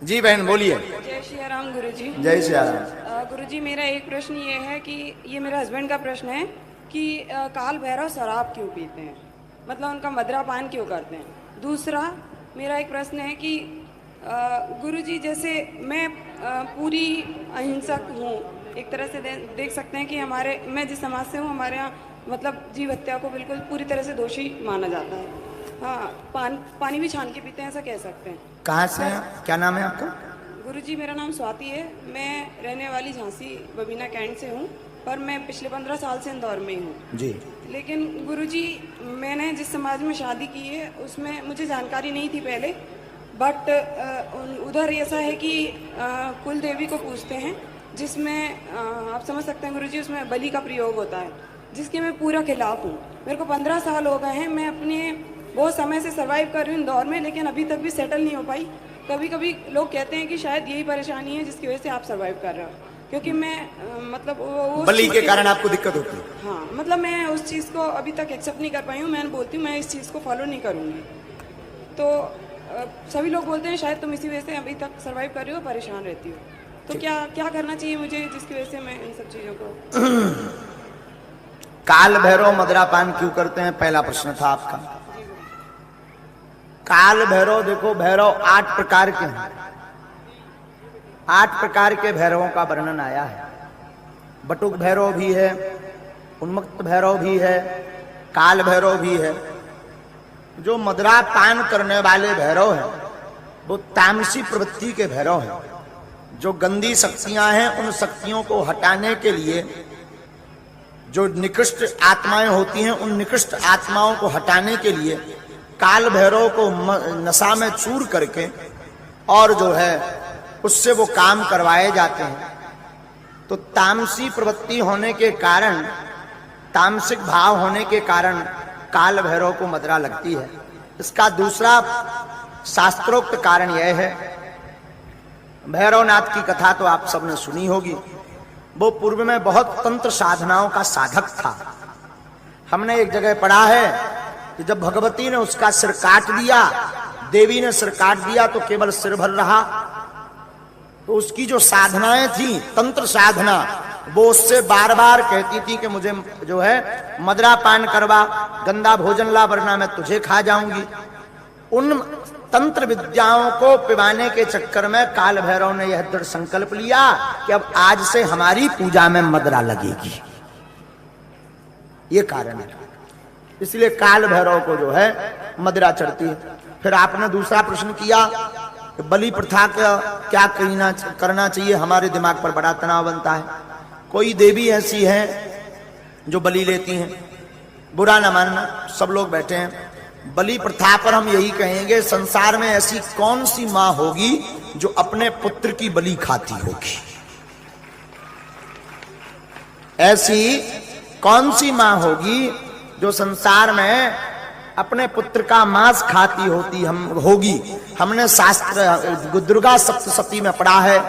जी बहन बोलिए। जय श्री राम गुरुजी। जय श्री राम। गुरुजी मेरा एक प्रश्न ये है कि ये मेरे हस्बैंड का प्रश्न है कि काल भैरव शराब क्यों पीते हैं, मतलब उनका मदिरापान क्यों करते हैं। दूसरा मेरा एक प्रश्न है कि गुरुजी जैसे मैं पूरी अहिंसक हूँ, एक तरह से देख सकते हैं कि मैं जिस समाज से हूँ हमारे यहाँ मतलब जीव हत्या को बिल्कुल पूरी तरह से दोषी माना जाता है। हाँ, पानी भी छान के पीते हैं, ऐसा कह सकते हैं। कहाँ से हैं, क्या नाम है आपका? गुरुजी मेरा नाम स्वाति है, मैं रहने वाली झांसी बबीना कैंट से हूँ, पर मैं पिछले 15 साल से इंदौर में ही हूँ जी। लेकिन गुरुजी मैंने जिस समाज में शादी की है उसमें मुझे जानकारी नहीं थी पहले, बट उधर ऐसा है कि कुल देवी को पूजते हैं, जिसमें आप समझ सकते हैं गुरुजी उसमें बलि का प्रयोग होता है, जिसके मैं पूरा खिलाफ हूँ। मेरे को 15 साल हो गए हैं, मैं अपने बहुत समय से सर्वाइव कर रही हूँ इंदौर में, लेकिन अभी तक भी सेटल नहीं हो पाई। कभी कभी लोग कहते हैं कि शायद यही परेशानी है जिसकी वजह से आप सर्वाइव कर रहे हो, क्योंकि मैं मतलब वो बलि के कारण आपको दिक्कत होती है। हाँ, मतलब मैं उस चीज़ को अभी तक एक्सेप्ट नहीं कर पाई हूँ। मैं बोलती हूँ मैं इस चीज़ को फॉलो नहीं करूँगी, तो सभी लोग बोलते हैं शायद तुम इसी वजह से अभी तक सर्वाइव कर रही हो, परेशान रहती हो, तो क्या करना चाहिए मुझे जिसकी वजह से मैं इन सब चीज़ों को। काल भैरव मदिरापान क्यों करते हैं, पहला प्रश्न था आपका। काल भैरव, देखो भैरव 8 प्रकार के हैं, 8 प्रकार के भैरवों का वर्णन आया है। बटुक भैरव भी है, उन्मत्त भैरव भी है, काल भैरव भी है। जो मदिरापान करने वाले भैरव हैं वो तामसी प्रवृत्ति के भैरव हैं। जो गंदी शक्तियां हैं उन शक्तियों को हटाने के लिए जो निकृष्ट आत्माएं होती हैं उन निकृष्ट आत्माओं को हटाने के लिए काल भैरव को नशा में चूर करके और जो है उससे वो काम करवाए जाते हैं। तो तामसी प्रवृत्ति होने के कारण, तामसिक भाव होने के कारण काल भैरव को मदिरा लगती है। इसका दूसरा शास्त्रोक्त कारण यह है, भैरवनाथ की कथा तो आप सबने सुनी होगी। वो पूर्व में बहुत तंत्र साधनाओं का साधक था। हमने एक जगह पढ़ा है कि जब भगवती ने उसका सिर काट दिया, देवी ने सिर काट दिया, तो केवल सिर भर रहा। तो उसकी जो साधनाएं थी तंत्र साधना, वो उससे बार बार कहती थी कि मुझे जो है मदिरापान करवा, गंदा भोजन ला, वरना मैं तुझे खा जाऊंगी। उन तंत्र विद्याओं को पिवाने के चक्कर में काल भैरव ने यह दृढ़ संकल्प लिया कि अब आज से हमारी पूजा में मदिरा लगेगी। ये कारण है, इसलिए काल भैरव को जो है मदिरा चढ़ती है। फिर आपने दूसरा प्रश्न किया कि बलि प्रथा का क्या करना चाहिए। हमारे दिमाग पर बड़ा तनाव बनता है। कोई देवी ऐसी है जो बलि लेती हैं, बुरा ना मानना, सब लोग बैठे हैं। बलि प्रथा पर हम यही कहेंगे, संसार में ऐसी कौन सी मां होगी जो अपने पुत्र की बलि खाती होगी? ऐसी कौन सी मां होगी जो संसार में अपने पुत्र का मांस खाती होगी? हमने शास्त्र दुर्गा सप्तशती में पढ़ा है,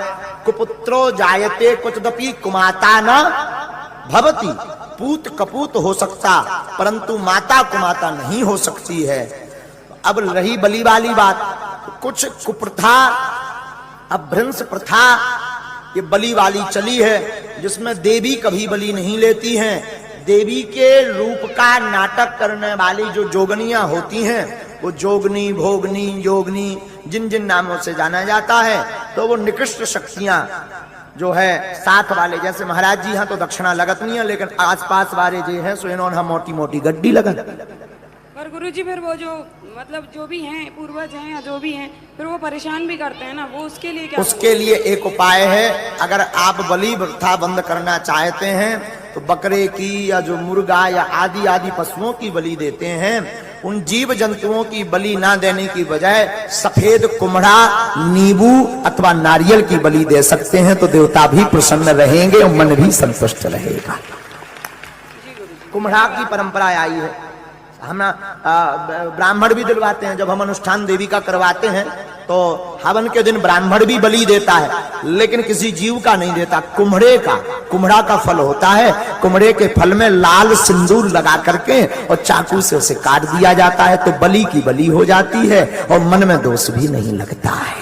कुपुत्रो जायते कुतदपि कुमाता न भवति। पूत कपूत हो सकता परंतु माता कुमाता नहीं हो सकती है। अब रही बलि वाली बात, कुछ कुप्रथा, अभ्रंश प्रथा ये बलि वाली चली है, जिसमें देवी कभी बलि नहीं लेती हैं। देवी के रूप का नाटक करने वाली जो जोगनियां होती हैं, वो जोगनी, भोगनी, योगनी, जिन जिन नामों से जाना जाता है, तो वो निकृष्ट शक्तियां जो है साथ वाले, जैसे महाराज जी हैं तो दक्षिणा लगत नहीं है, लेकिन आसपास वाले जो हैं सो इन्होंने हम मोटी मोटी गड्डी लगन। पर गुरुजी फिर वो जो मतलब जो भी हैं पूर्वज हैं या जो भी हैं, फिर वो परेशान भी करते हैं ना, वो उसके लिए क्या? उसके लिए एक उपाय है। अगर आप बलि प्रथा बंद करना चाहते हैं तो बकरे की या जो मुर्गा या आदि आदि पशुओं की बलि देते हैं, उन जीव जंतुओं की बलि ना देने की बजाय सफेद कुम्हड़ा, नींबू अथवा नारियल की बलि दे सकते हैं, तो देवता भी प्रसन्न रहेंगे और मन भी संतुष्ट रहेगा। कुम्हड़ा की परंपरा आई है, हम ब्राह्मण भी दिलवाते हैं। जब हम अनुष्ठान देवी का करवाते हैं तो हवन के दिन ब्राह्मण भी बलि देता है, लेकिन किसी जीव का नहीं देता, कुम्हड़ा का फल होता है। कुम्हड़े के फल में लाल सिंदूर लगा करके और चाकू से उसे काट दिया जाता है, तो बलि की बलि हो जाती है और मन में दोष भी नहीं लगता है।